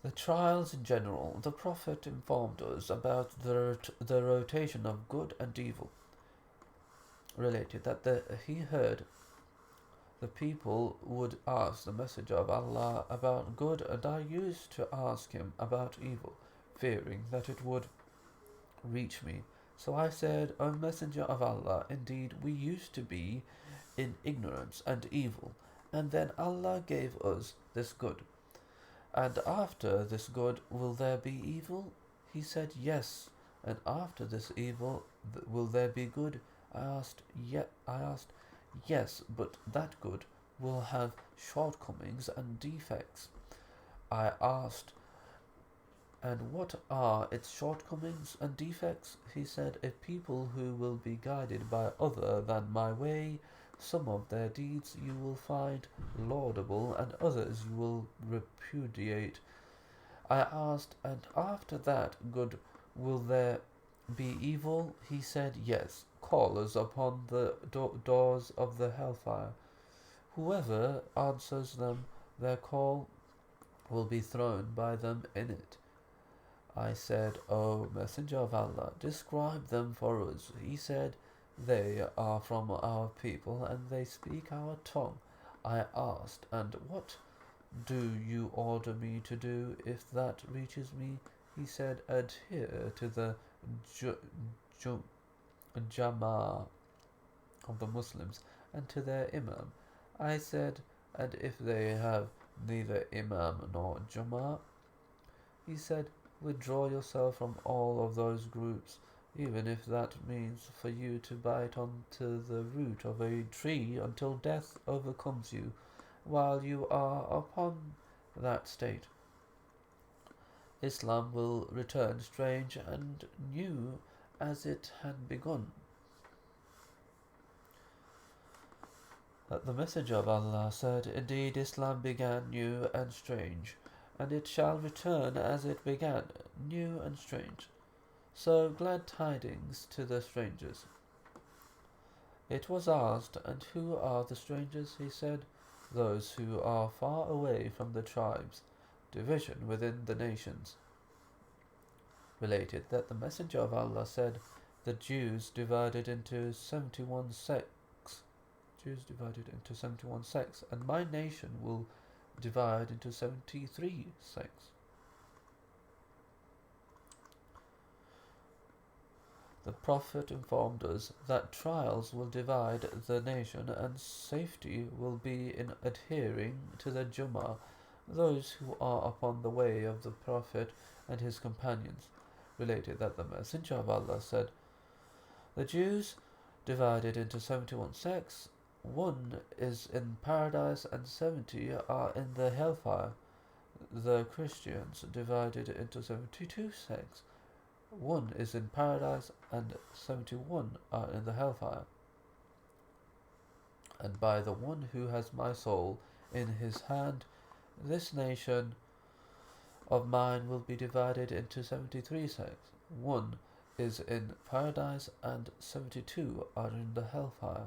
The trials in general. The Prophet informed us about the rotation of good and evil. Related that he heard the people would ask the Messenger of Allah about good, and I used to ask him about evil, fearing that it would reach me. So I said, O Messenger of Allah, indeed we used to be in ignorance and evil, and then Allah gave us this good. And after this good, will there be evil? He said, Yes. And after this evil, will there be good? I asked, Yes, but that good will have shortcomings and defects. I asked, and what are its shortcomings and defects? He said, A people who will be guided by other than my way, some of their deeds you will find laudable, and others you will repudiate. I asked, and after that good, will there be evil? He said, Yes, callers upon the doors of the hellfire. Whoever answers them, their call will be thrown by them in it. I said, O Messenger of Allah, describe them for us. He said, They are from our people and they speak our tongue. I asked, and what do you order me to do if that reaches me? He said, Adhere to the ju- ju- Jama'ah of the Muslims and to their Imam. I said, and if they have neither Imam nor Jama'ah? He said, Withdraw yourself from all of those groups, even if that means for you to bite onto the root of a tree until death overcomes you while you are upon that state. Islam will return strange and new as it had begun. The Messenger of Allah said, Indeed, Islam began new and strange, and it shall return as it began, new and strange. So glad tidings to the strangers. It was asked, And who are the strangers? He said, Those who are far away from the tribes, division within the nations. Related that the Messenger of Allah said, The Jews divided into 71 sects. And my nation will divide into 73 sects. The Prophet informed us that trials will divide the nation and safety will be in adhering to the Jummah, those who are upon the way of the Prophet and his companions. Related that the Messenger of Allah said, The Jews divided into 71 sects, one is in paradise and 70 are in the hellfire. The Christians divided into 72 sects, one is in paradise and 71 are in the hellfire. And by the one who has my soul in his hand, this nation of mine will be divided into 73 sects. One is in paradise and 72 are in the hellfire.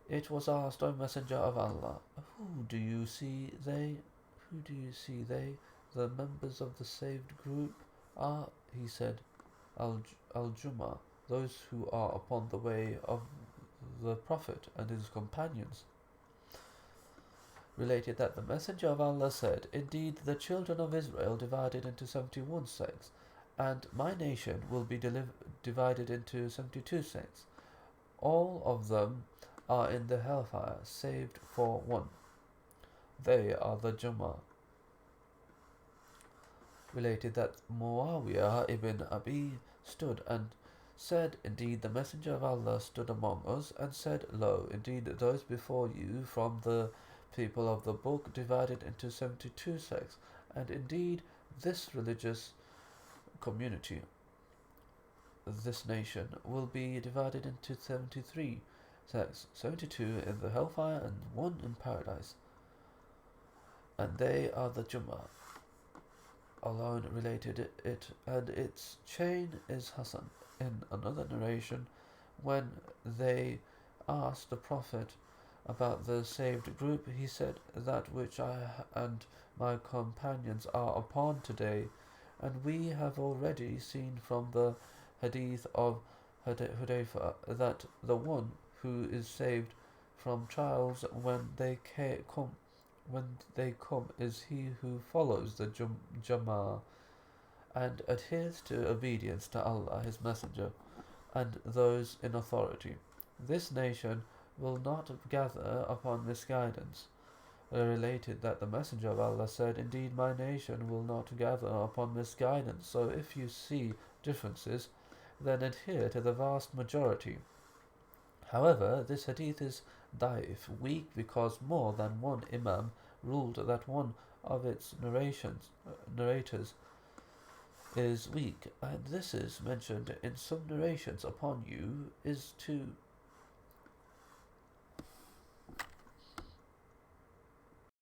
It was asked, O Messenger of Allah, Who do you see they? The members of the saved group are, he said, Al-Jummah, those who are upon the way of the Prophet and his companions. Related that the Messenger of Allah said, Indeed, the children of Israel divided into 71 sects, and my nation will be divided into 72 sects. All of them are in the hellfire, saved for one. They are the Jummah. Related that Muawiyah ibn Abi stood and said, Indeed, the Messenger of Allah stood among us and said, Lo, indeed, those before you from the people of the book divided into 72 sects, and indeed, this religious community, this nation, will be divided into 73 sects, 72 in the hellfire and one in paradise. And they are the Jummah. Alone related it, and its chain is Hassan. In another narration, when they asked the Prophet, About the saved group, he said, that which I and my companions are upon today, and we have already seen from the hadith of Hudayfa that the one who is saved from trials when they come is he who follows the Jama'ah and adheres to obedience to Allah, His Messenger, and those in authority. This nation will not gather upon misguidance. Related that the Messenger of Allah said, "Indeed, my nation will not gather upon misguidance. So if you see differences, then adhere to the vast majority." However, this hadith is daif, weak, because more than one Imam ruled that one of its narrators is weak, and this is mentioned in some narrations upon you is to